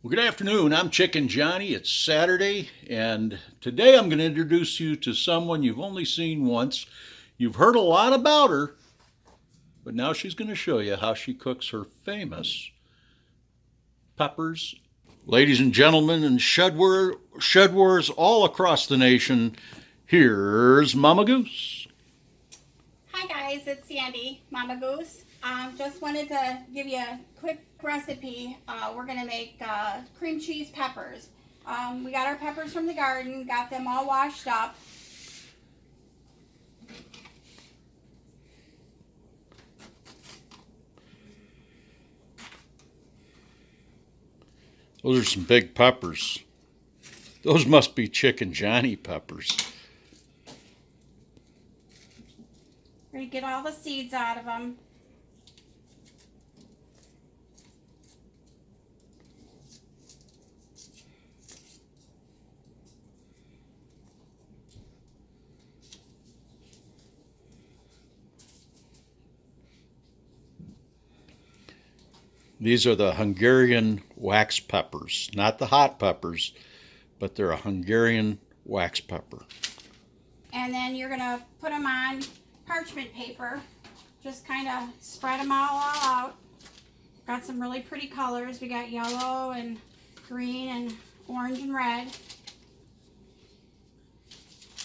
Well, good afternoon. I'm Chicken Johnny. It's Saturday, and today I'm going to introduce you to someone you've only seen once. You've heard a lot about her, but now she's going to show you how she cooks her famous peppers. Ladies and gentlemen, and Shedwars all across the nation, here's Mama Goose. Hi guys, it's Sandy, Mama Goose. Just wanted to give you a quick recipe. We're gonna make cream cheese peppers. We got our peppers from the garden, got them all washed up. Those are some big peppers. Those must be Chicken Johnny peppers. We're gonna get all the seeds out of them. These are the Hungarian wax peppers, not the hot peppers, but they're a Hungarian wax pepper. And then you're gonna put them on parchment paper. Just kind of spread them all out. Got some really pretty colors. We got yellow and green and orange and red.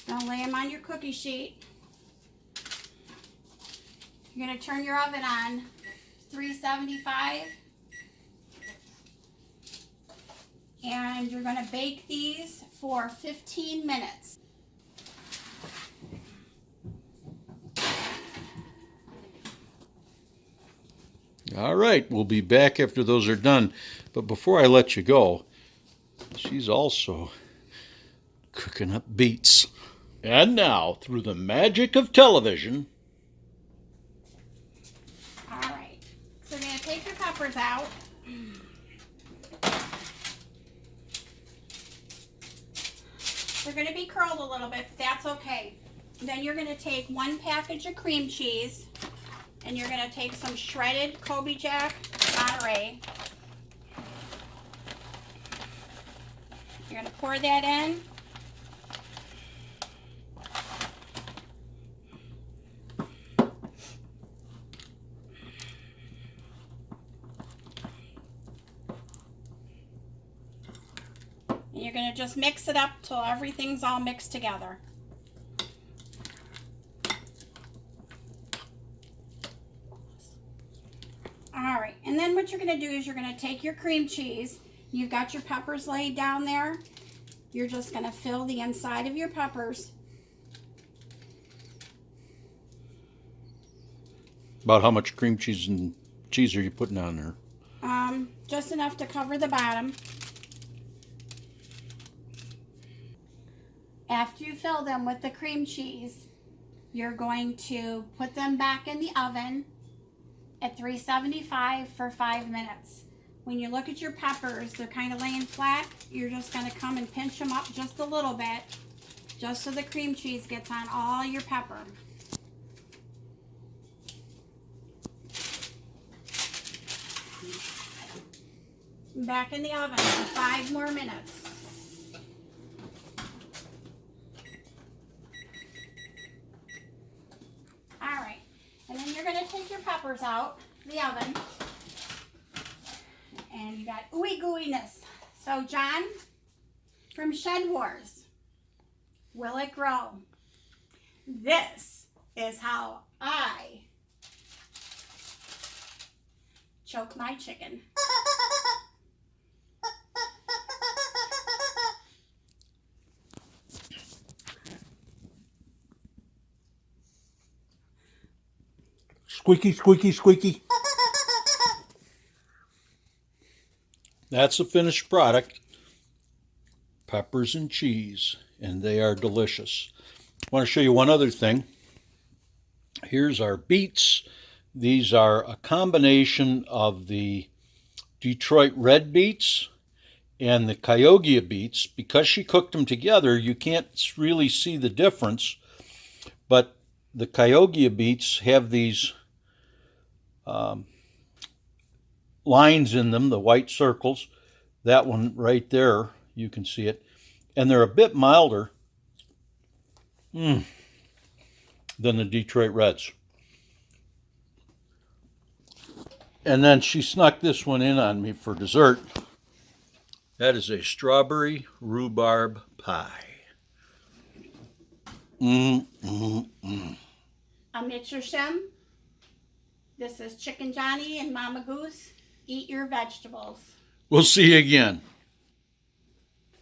Gonna lay them on your cookie sheet. You're gonna turn your oven on 375. And you're gonna bake these for 15 minutes. All right, we'll be back after those are done. But before I let you go, she's also cooking up beets. And now, through the magic of television. All right, so you're gonna take your peppers out. They're gonna be curled a little bit, but that's okay. Then you're gonna take one package of cream cheese, and you're gonna take some shredded Kobe Jack Monterey. You're gonna pour that in. And you're gonna just mix it up till everything's all mixed together. All right, and then what you're gonna do is you're gonna take your cream cheese. You've got your peppers laid down there. You're just gonna fill the inside of your peppers. About how much cream cheese and cheese are you putting on there? Just enough to cover the bottom. After you fill them with the cream cheese, you're going to put them back in the oven at 375 for 5 minutes. When you look at your peppers, they're kind of laying flat. You're just going to come and pinch them up just a little bit, just so the cream cheese gets on all your pepper. Back in the oven for 5 more minutes. All right, and then you're going to take your peppers out of the oven. And you got ooey gooiness. So John from Shed Wars, will it grow? This is how I choke my chicken. Squeaky, squeaky, squeaky. That's the finished product. Peppers and cheese, and they are delicious. I want to show you one other thing. Here's our beets. These are a combination of the Detroit red beets and the Cayuga beets. Because she cooked them together, you can't really see the difference, but the Cayuga beets have these lines in them, the white circles, That one right there, you can see it. And they're a bit milder than the Detroit Reds. And then she snuck this one in on me for dessert. That is a strawberry rhubarb pie. I'm Mr. Shem. This is Chicken Johnny and Mama Goose. Eat your vegetables. We'll see you again.